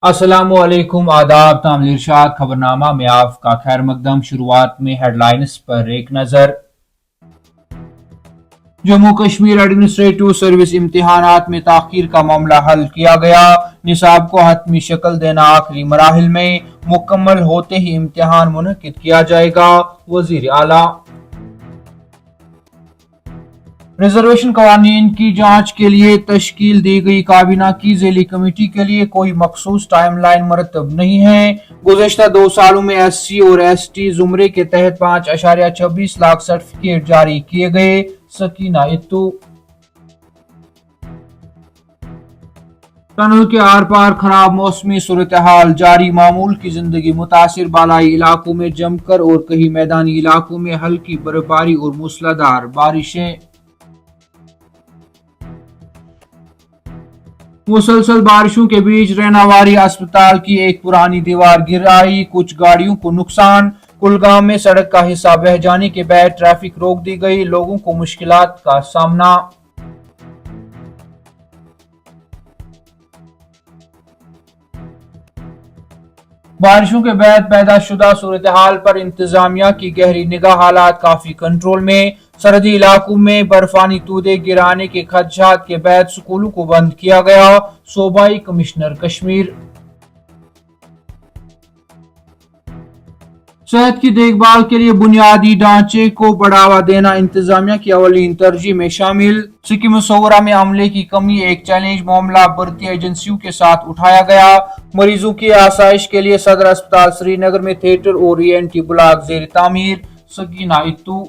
अस्सलामु अलैकुम आदाब तामिल इरशाद खबरनामा में आपका खैर मकदम। शुरुआत में हेडलाइंस पर एक नजर। जम्मू कश्मीर एडमिनिस्ट्रेटिव सर्विस इम्तिहानात में ताखीर का मामला हल किया गया। निसाब को हतमी शक्ल देना आखिरी मराहिल में, मुकम्मल होते ही इम्तिहान मुनक्किद किया जाएगा। वजीर आला। रिजर्वेशन कवानीन की जांच के लिए तश्कील दी गई काबीना की ज़ैली कमेटी के लिए कोई मखसूस टाइम लाइन मरतब नहीं है। गुज़श्ता 2 सालों में SC और ST जुमरे के तहत 5.26 लाख सर्टिफिकेट जारी किए गए। सकीना इत्तू। टनल के आर पार खराब मौसमी सूरत हाल जारी, मामूल की जिंदगी मुतासिर। बालाई इलाकों में जमकर और कहीं मैदानी इलाकों में हल्की बर्फबारी और मूसलाधार बारिशें। मुसलसल बारिशों के बीच रैनावारी अस्पताल की एक पुरानी दीवार गिर आई, कुछ गाड़ियों को नुकसान। कुलगाम में सड़क का हिस्सा बह जाने के बाद ट्रैफिक रोक दी गई, लोगों को मुश्किलात का सामना। बारिशों के बाद पैदा शुदा सूरत हाल पर इंतजामिया की गहरी निगाह, हालात काफी कंट्रोल में। सरहदी इलाकों में बर्फानी तूदे गिराने के खदशात के बाद स्कूलों को बंद किया गया। सूबाई कमिश्नर कश्मीर। सेहत की देखभाल के लिए बुनियादी ढांचे को बढ़ावा देना इंतजामिया की अवलीन तरजीह में शामिल। सिक्किम मुसौरा में अमले की कमी एक चैलेंज, मामला भर्ती एजेंसियों के साथ उठाया गया। मरीजों की आसाइश के लिए सदर अस्पताल श्रीनगर में थिएटर और ENT ब्लॉक जेर तामीर। सकीना इत्तू।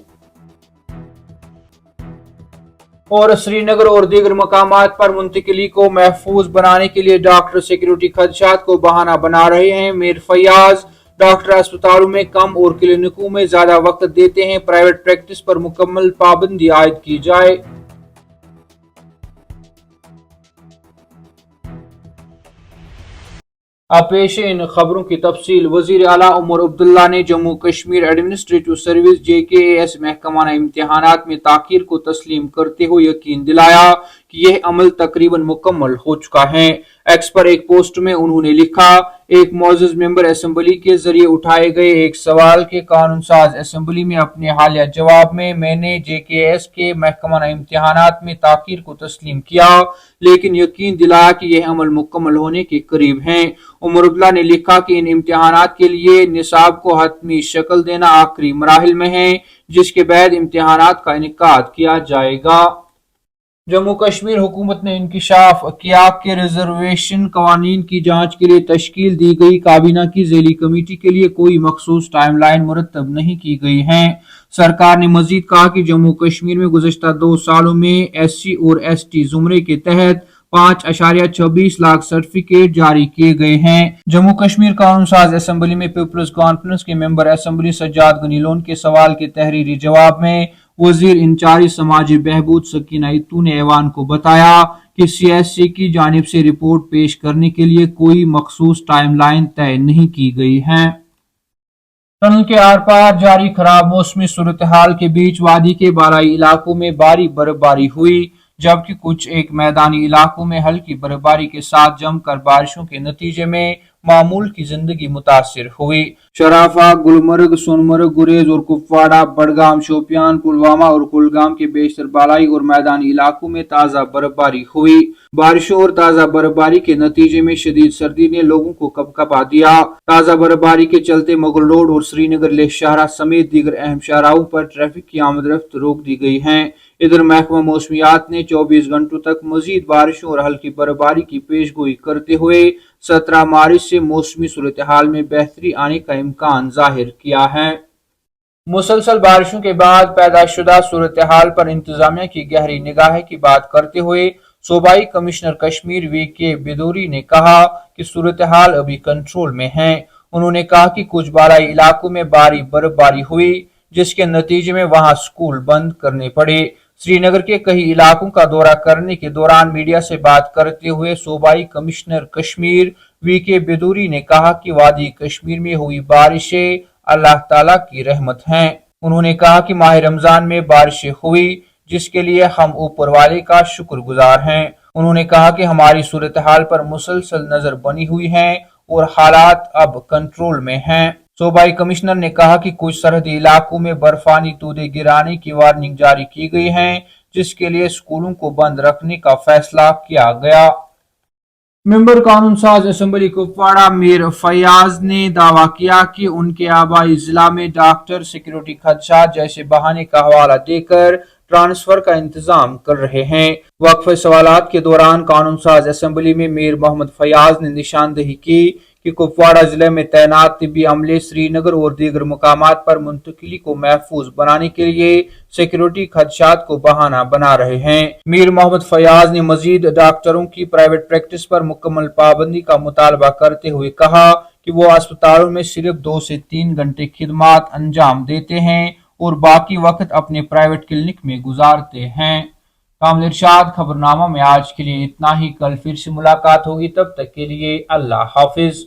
और श्रीनगर और दीगर मकामात पर मुंतकिली को महफूज बनाने के लिए डॉक्टर सिक्योरिटी खदशात को बहाना बना रहे हैं। मीर फयाज। डॉक्टर अस्पतालों में कम और क्लिनिकों में ज्यादा वक्त देते हैं, प्राइवेट प्रैक्टिस पर मुकम्मल पाबंदी आयद की जाए। अब पेश है इन खबरों की तफसील। वजीर आला उमर अब्दुल्ला ने Jammu Kashmir administrative service JKAS महकमाना इम्तिहानात में ताखीर को तस्लीम करते हुए यकीन दिलाया कि यह अमल तकरीबन मुकम्मल हो चुका है। एक्स पर एक पोस्ट में उन्होंने लिखा, एक मोअज़्ज़ज़ मेंबर असेंबली के जरिए उठाए गए एक सवाल के कानून साज असेंबली में अपने हालिया जवाब में मैंने JKAS के महकमाना इम्तिहानात में ताखीर को तस्लीम किया, लेकिन यकीन दिलाया कि यह अमल मुकम्मल होने के करीब है। उमर अब्दुल्ला ने लिखा कि इन इम्तिहानात के लिए निसाब को हतमी शक्ल देना आखिरी मराहिल में है, जिसके बाद इम्तिहानात का इनेकाद किया जाएगा। जम्मू कश्मीर हुकूमत ने इंकिशाफ किया कि रिजर्वेशन कवानीन की जांच के लिए तश्कील दी गई काबीना की ज़ैली कमेटी के लिए कोई मखसूस टाइम लाइन मुरतब नहीं की गई है। सरकार ने मजीद कहा कि जम्मू कश्मीर में गुज़श्ता 2 सालों में SC और ST जुमरे के तहत 5.26 लाख सर्टिफिकेट जारी किए गए हैं। जम्मू कश्मीर कानून साज असेंबली में पीपल्स कॉन्फ्रेंस के मेंबर असेंबली सज्जाद गनी लोन के सवाल के तहरीरी जवाब में वजीर इंचार्ज समाजी बहबूद सकीना इत्तू ने ऐवान को बताया कि CSC की जानिब से रिपोर्ट पेश करने के लिए कोई मखसूस टाइम लाइन तय नहीं की गई है। टनल के आर पार जारी खराब मौसमी सूरत हाल के बीच वादी के बालाई इलाकों में भारी बर्फबारी हुई, जबकि कुछ एक मैदानी इलाकों में हल्की बर्फबारी के साथ जमकर बारिशों के नतीजे में मामूल की जिंदगी मुतासिर हुई। शराफा, गुलमर्ग, सोनमर्ग, गुरेज और कुपवाड़ा, बडगाम, शोपियान, पुलवामा और कुलगाम के बेशतर बालाई और मैदानी इलाकों में ताज़ा बर्फबारी हुई। बारिशों और ताज़ा बर्फबारी के नतीजे में शदीद सर्दी ने लोगों को कपकपा दिया। ताज़ा बर्फबारी के चलते मुगल रोड और श्रीनगर लेह शाहरा समेत दीगर अहम शाहराहों पर ट्रैफिक की आमदरफ्त रोक दी गई है। इधर महकमा मौसमियात ने 24 घंटों तक मजीद बारिशों और हल्की बर्फबारी की पेशगोई करते हुए 17 मार्च से मौसमी सूरत हाल में बेहतरी आने का इम्कान जाहिर किया है। मुसलसल बारिशों के बाद पैदा शुदा सूरत हाल पर इंतजामिया की गहरी निगाह की बात करते हुए सूबाई कमिश्नर कश्मीर VK बिदूरी ने कहा कि सूरत हाल अभी कंट्रोल में है। उन्होंने कहा कि कुछ बालाई इलाकों में भारी बर्फबारी हुई, जिसके नतीजे में वहां स्कूल बंद करने पड़े। श्रीनगर के कई इलाकों का दौरा करने के दौरान मीडिया से बात करते हुए सूबाई कमिश्नर कश्मीर VK बिदूरी ने कहा कि वादी कश्मीर में हुई बारिशें अल्लाह ताला की रहमत हैं। उन्होंने कहा कि माह रमजान में बारिशें हुई, जिसके लिए हम ऊपर वाले का शुक्रगुजार हैं। انہوں نے کہا کہ ہماری صورتحال پر مسلسل نظر بنی ہوئی ہے اور حالات اب کنٹرول میں ہیں۔ صوبائی کمشنر نے کہا کہ کچھ سرحدی علاقوں میں برفانی تودے گرانے کی وارننگ جاری کی گئی ہے، جس کے لیے اسکولوں کو بند رکھنے کا فیصلہ کیا گیا۔ ممبر قانون ساز اسمبلی کپواڑہ میر فیاض نے دعویٰ کیا کہ ان کے آبائی ضلع میں ڈاکٹر سیکورٹی خدشات جیسے بہانے کا حوالہ دے کر ٹرانسفر کا انتظام کر رہے ہیں۔ وقفہ سوالات کے دوران قانون ساز اسمبلی میں میر محمد فیاض نے نشاندہی کی کہ کپواڑہ ضلع میں تعینات طبی عملے سری نگر اور دیگر مقامات پر منتقلی کو محفوظ بنانے کے لیے سیکورٹی خدشات کو بہانہ بنا رہے ہیں۔ میر محمد فیاض نے مزید ڈاکٹروں کی پرائیویٹ پریکٹس پر مکمل پابندی کا مطالبہ کرتے ہوئے کہا کہ وہ اسپتالوں میں صرف 2 سے 3 گھنٹے خدمات انجام دیتے ہیں اور باقی وقت اپنے پرائیویٹ کلینک میں گزارتے ہیں۔ کامل ارشاد خبرنامہ میں آج کے لیے اتنا ہی۔ کل پھر سے ملاقات ہوگی، تب تک کے لیے اللہ حافظ۔